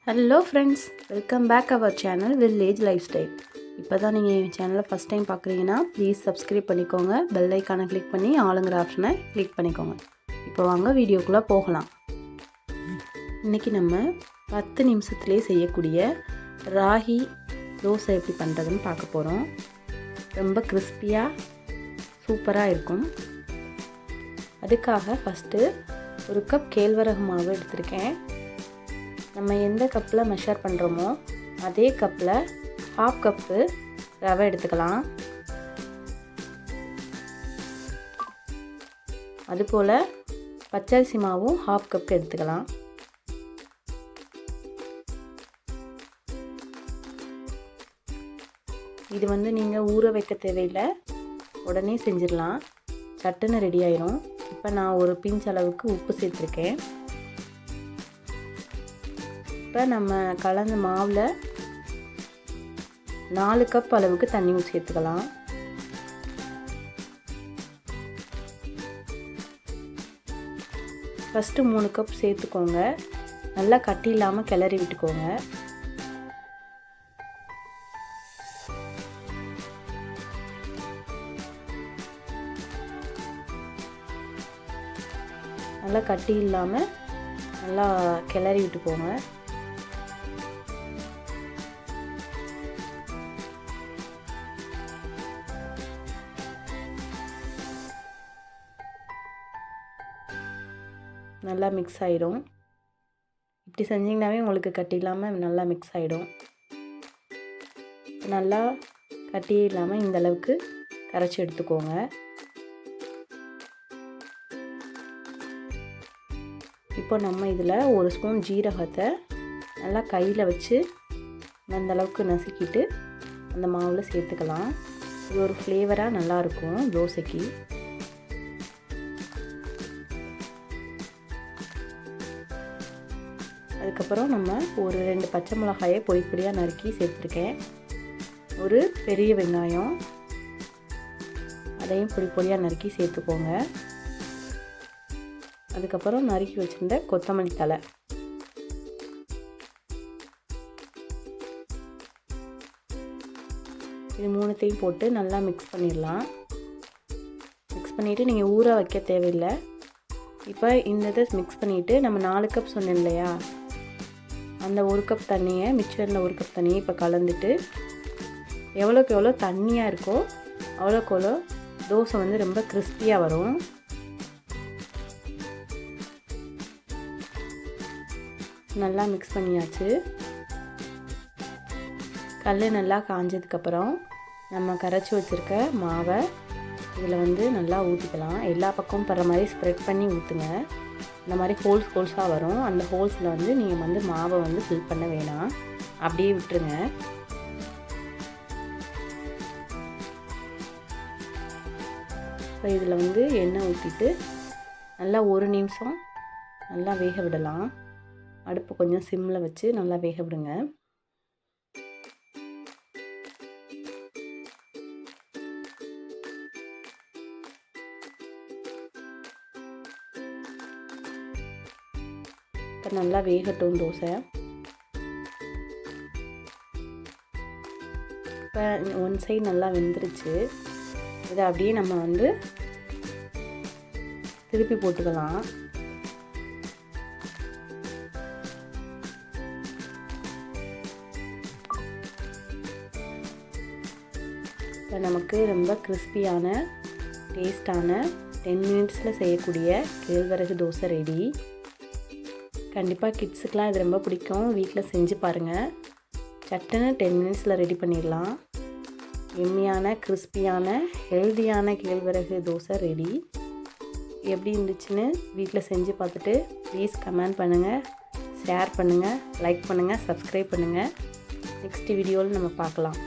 Hello friends, welcome back our channel village life style. இப்போ தான் நீங்கள் என் சேனலை ஃபஸ்ட் டைம் பார்க்குறீங்கன்னா ப்ளீஸ் சப்ஸ்கிரைப் பண்ணிக்கோங்க. பெல் ஐக்கானை கிளிக் பண்ணி ஆளுங்கிற ஆப்ஷனை கிளிக் பண்ணிக்கோங்க. இப்போ வாங்க வீடியோக்குள்ளே போகலாம். இன்றைக்கி நம்ம 10 நிமிஷத்துலேயே செய்யக்கூடிய ராகி தோசை எப்படி பண்ணுறதுன்னு பார்க்க போகிறோம். ரொம்ப கிறிஸ்பியாக சூப்பராக இருக்கும். அதுக்காக ஃபஸ்ட்டு ஒரு கப் கேழ்வரகு மாவு எடுத்திருக்கேன். நம்ம எந்த கப்பில் மெஷர் பண்ணுறோமோ அதே கப்பில் 1/2 கப்பு ரவை எடுத்துக்கலாம். அதுபோல் பச்சரிசி மாவும் 1/2 கப் எடுத்துக்கலாம். இது நீங்கள் ஊற வைக்க தேவையில்லை, உடனே செஞ்சிடலாம், சட்டுன்னு ரெடி ஆயிரும். இப்போ நான் ஒரு பிஞ்ச் அளவுக்கு உப்பு சேர்த்துருக்கேன். இப்போ நம்ம கலந்த மாவில் 4 கப் அளவுக்கு தண்ணி சேர்த்துக்கலாம். ஃபஸ்ட்டு 3 கப் சேர்த்துக்கோங்க. நல்லா கட்டி இல்லாமல் கிளறி விட்டுக்கோங்க. நல்லா கட்டி இல்லாமல் நல்லா கிளறி விட்டுக்கோங்க. நல்லா மிக்ஸ் ஆகிடும். இப்படி செஞ்சிங்கனாவே உங்களுக்கு கட்டி இல்லாமல் நல்லா மிக்ஸ் ஆகிடும். நல்லா கட்டியே இல்லாமல் இந்த அளவுக்கு கரைச்சி எடுத்துக்கோங்க. இப்போ நம்ம இதில் 1 ஸ்பூன் ஜீரகத்தை நல்லா கையில் வச்சு அந்த அளவுக்கு நசுக்கிட்டு அந்த மாவில் சேர்த்துக்கலாம். இது ஒரு ஃப்ளேவராக நல்லாயிருக்கும் தோசைக்கு. அதுக்கப்புறம் நம்ம ஒரு 2 பச்சை மிளகாயை பொடி பொடியாக நறுக்கி சேர்த்துருக்கேன். ஒரு பெரிய வெங்காயம், அதையும் பொடி பொடியாக நறுக்கி சேர்த்துக்கோங்க. அதுக்கப்புறம் நறுக்கி வச்சுருந்த கொத்தமல்லி தழை, இது 3த்தையும் போட்டு நல்லா மிக்ஸ் பண்ணிடலாம். மிக்ஸ் பண்ணிவிட்டு நீங்கள் ஊற வைக்க தேவையில்லை. இப்போ இந்த இதை மிக்ஸ் பண்ணிவிட்டு நம்ம 4 கப் சொன்னேன் இல்லையா, அந்த 1 கப் தண்ணியை, மிச்சம் இருந்த 1 கப் தண்ணியை இப்போ கலந்துட்டு எவ்வளோக்கு எவ்வளோ தண்ணியாக இருக்கோ அவ்வளோக்கு எவ்வளோ தோசை ரொம்ப கிறிஸ்பியாக வரும். நல்லா மிக்ஸ் பண்ணியாச்சு. கல் நல்லா காஞ்சதுக்கப்புறம் நம்ம கரைச்சி வச்சுருக்க மாவை இதில் நல்லா ஊற்றிக்கலாம். எல்லா பக்கமும் படுற மாதிரி ஸ்ப்ரெட் பண்ணி ஊற்றுங்க. இந்த மாதிரி ஹோல்ஸாக வரும். அந்த ஹோல்ஸில் நீங்கள் மாவை ஃபில் பண்ண வேணாம், அப்படியே விட்டுருங்க. இப்போ இதில் எண்ணெய் ஊற்றிட்டு நல்லா 1 நிமிஷம் நல்லா வேக விடலாம். அடுப்பு கொஞ்சம் சிம்மில் வச்சு நல்லா வேக விடுங்க. இப்போ நல்லா வேகட்டும் தோசை. இப்போ 1 சைடு நல்லா வெந்துருச்சு. இதை அப்படியே நம்ம திருப்பி போட்டுக்கலாம். இப்போ நமக்கு ரொம்ப கிறிஸ்பியான டேஸ்டான 10 மினிட்ஸில் செய்யக்கூடிய கேழ்வரகு தோசை ரெடி. கண்டிப்பாக கிட்ஸுக்கெலாம் இது ரொம்ப பிடிக்கும். வீட்டில் செஞ்சு பாருங்கள். சட்டுன்னு 10 மினிட்ஸில் ரெடி பண்ணிடலாம். எம்மியான கிறிஸ்பியான ஹெல்தியான கேழ்வரகு தோசை ரெடி. எப்படி இருந்துச்சுன்னு வீட்டில் செஞ்சு பார்த்துட்டு ப்ளீஸ் கமெண்ட் பண்ணுங்கள், ஷேர் பண்ணுங்கள், லைக் பண்ணுங்கள், சப்ஸ்கிரைப் பண்ணுங்கள். நெக்ஸ்ட் வீடியோவில் நம்ம பார்க்கலாம்.